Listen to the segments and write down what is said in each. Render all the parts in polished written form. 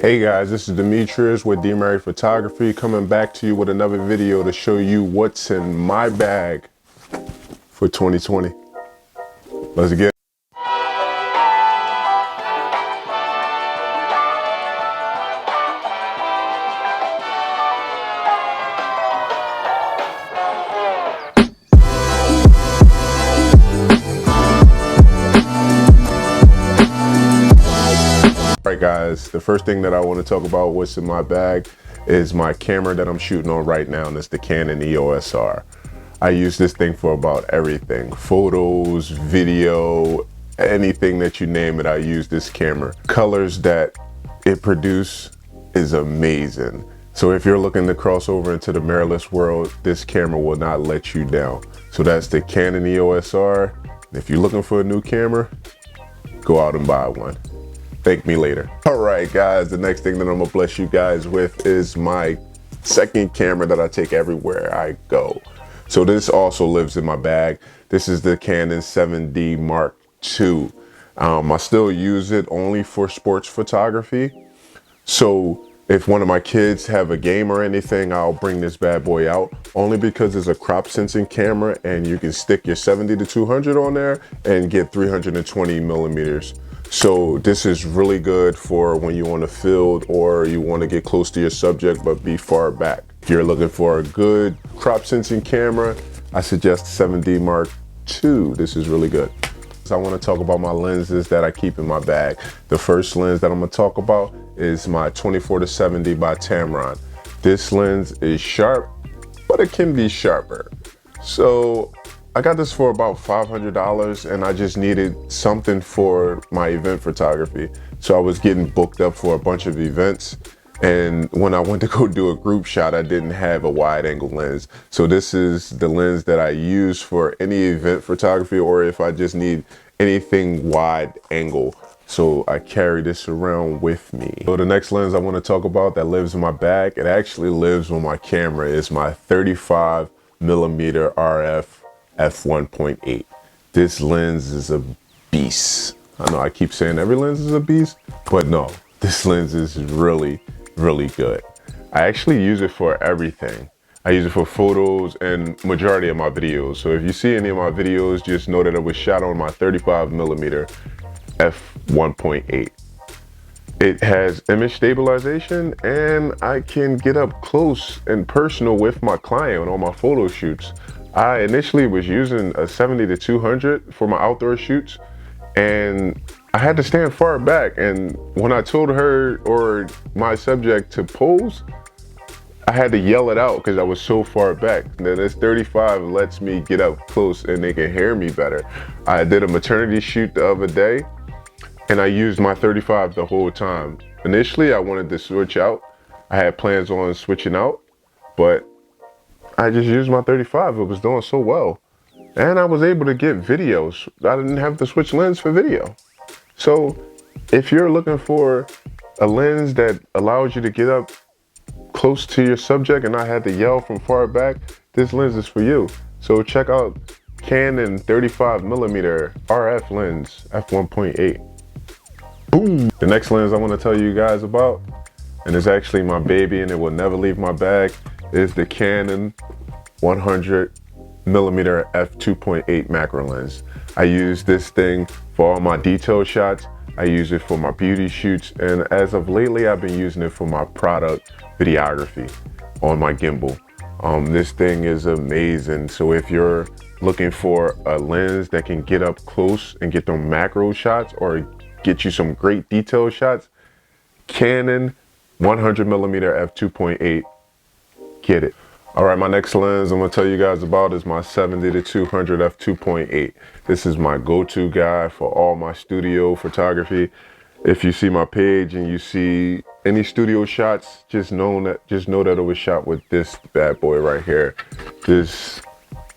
Hey guys, this is Demetrius with DMary Photography coming back to you with another video to show you what's in my bag for 2020. Let's get it. Alright guys, the first thing that I want to talk about what's in my bag is my camera that I'm shooting on right now, and it's the Canon EOS R. I use this thing for about everything. Photos, video, anything that you name it, I use this camera. Colors that it produces is amazing. So if you're looking to cross over into the mirrorless world, this camera will not let you down. So that's the Canon EOS R. If you're looking for a new camera, go out and buy one. Thank me later. All right, guys, the next thing that I'm gonna bless you guys with is my second camera that I take everywhere I go. So this also lives in my bag. This is the Canon 7D Mark II. I still use it only for sports photography. So if one of my kids have a game or anything, I'll bring this bad boy out, only because it's a crop sensing camera and you can stick your 70-200 on there and get 320 millimeters. So this is really good for when you're on the field or you want to get close to your subject but be far back. If you're looking for a good crop sensing camera, I suggest 7D Mark II. This is really good. So I want to talk about my lenses that I keep in my bag. The first lens that I'm going to talk about is my 24-70 by Tamron. This lens is sharp, but it can be sharper. So I got this for about $500 and I just needed something for my event photography. So I was getting booked up for a bunch of events, and when I went to go do a group shot, I didn't have a wide angle lens. So this is the lens that I use for any event photography or if I just need anything wide angle. So I carry this around with me. So the next lens I want to talk about that lives in my bag, it actually lives on my camera, is my 35mm RF f1.8. This lens is a beast. I know I keep saying every lens is a beast, but no, this lens is really good. I actually use it for everything. I use it for photos and majority of my videos. So if you see any of my videos, just know that it was shot on my 35mm f1.8. It has image stabilization and I can get up close and personal with my client on my photo shoots. I initially was using a 70-200 for my outdoor shoots, and I had to stand far back, and when I told her or my subject to pose, I had to yell it out because I was so far back. Now this 35 lets me get up close and they can hear me better. I did a maternity shoot the other day and I used my 35 the whole time. Initially I wanted to switch out. I had plans on switching out, but I just used my 35, it was doing so well. And I was able to get videos. I didn't have to switch lens for video. So if you're looking for a lens that allows you to get up close to your subject and not have to yell from far back, this lens is for you. So check out Canon 35mm RF lens, f1.8. Boom! The next lens I want to tell you guys about, and it's actually my baby and it will never leave my bag, is the Canon 100mm f2.8 macro lens. I use this thing for all my detail shots. I use it for my beauty shoots, and as of lately I've been using it for my product videography on my gimbal. This thing is amazing. So if you're looking for a lens that can get up close and get them macro shots or get you some great detail shots, Canon 100mm f2.8, get it. All right, my next lens I'm gonna tell you guys about is my 70-200 f2.8. This is my go-to guy for all my studio photography. If you see my page and you see any studio shots, just know that it was shot with this bad boy right here. This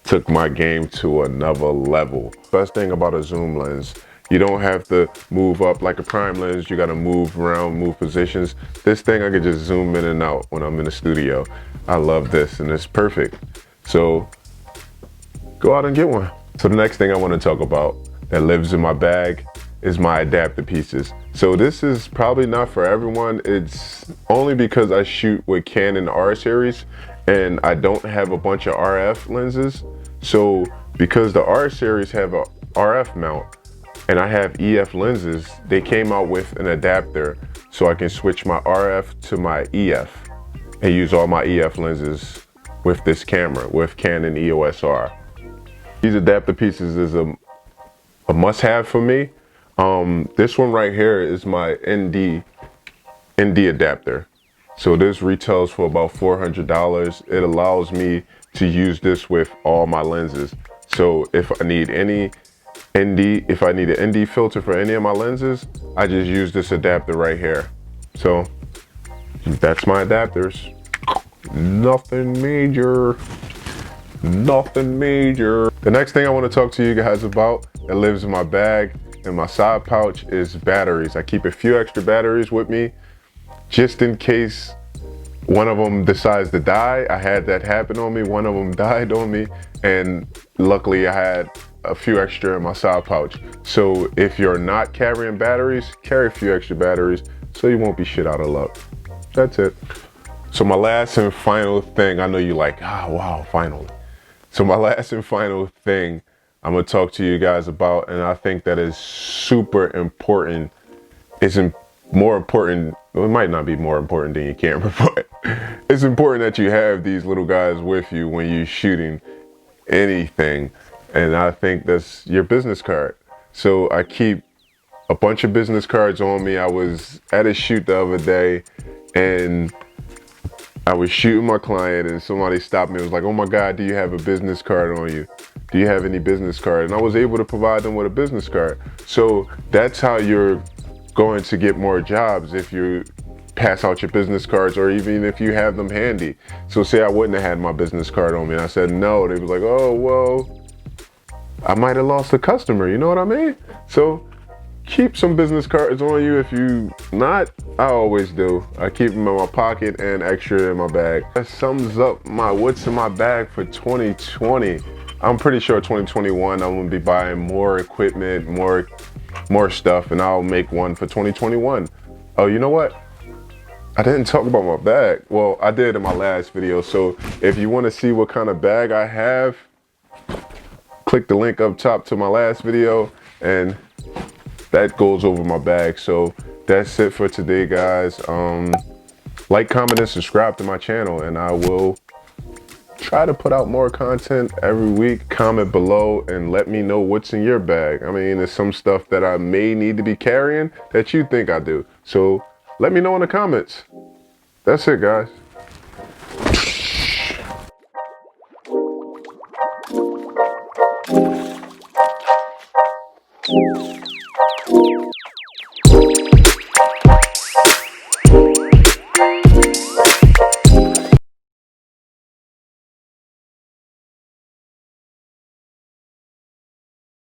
took my game to another level. Best thing about a zoom lens, you don't have to move up like a prime lens. You gotta move around, move positions. This thing, I can just zoom in and out when I'm in the studio. I love this and it's perfect. So go out and get one. So the next thing I wanna talk about that lives in my bag is my adapter pieces. So this is probably not for everyone. It's only because I shoot with Canon R series and I don't have a bunch of RF lenses. So because the R series have a RF mount and I have EF lenses, they came out with an adapter so I can switch my RF to my EF and use all my EF lenses with this camera, with Canon EOS R. These adapter pieces is a must-have for me. This one right here is my ND adapter. So this retails for about $400. It allows me to use this with all my lenses. So if I need any if I need an ND filter for any of my lenses, I just use this adapter right here. So that's my adapters. Nothing major. Nothing major. The next thing I want to talk to you guys about that lives in my bag and my side pouch is batteries. I keep a few extra batteries with me just in case one of them decides to die. I had that happen on me. One of them died on me, and luckily I had a few extra in my side pouch. So if you're not carrying batteries, carry a few extra batteries so you won't be shit out of luck. That's it. So my last and final thing, I know you're like, wow, finally. So my last and final thing I'm gonna talk to you guys about, and I think that is super important. It's more important, well, it might not be more important than your camera, but it's important that you have these little guys with you when you're shooting anything. And I think that's your business card. So I keep a bunch of business cards on me. I was at a shoot the other day and I was shooting my client and somebody stopped me and was like, oh my God, do you have a business card on you? Do you have any business card? And I was able to provide them with a business card. So that's how you're going to get more jobs, if you pass out your business cards or even if you have them handy. So say I wouldn't have had my business card on me and I said no, they was like, oh, well, I might have lost a customer, you know what I mean? So keep some business cards on you. If you not, I always do. I keep them in my pocket and extra in my bag. That sums up my what's in my bag for 2020. I'm pretty sure 2021 I'm gonna be buying more equipment, more stuff, and I'll make one for 2021. Oh, you know what? I didn't talk about my bag. Well, I did in my last video. So if you want to see what kind of bag I have, click the link up top to my last video and that goes over my bag. So that's it for today, guys. Like, comment, and subscribe to my channel, and I will try to put out more content every week. Comment below and let me know what's in your bag. I mean, there's some stuff that I may need to be carrying that you think I do. So let me know in the comments. That's it, guys.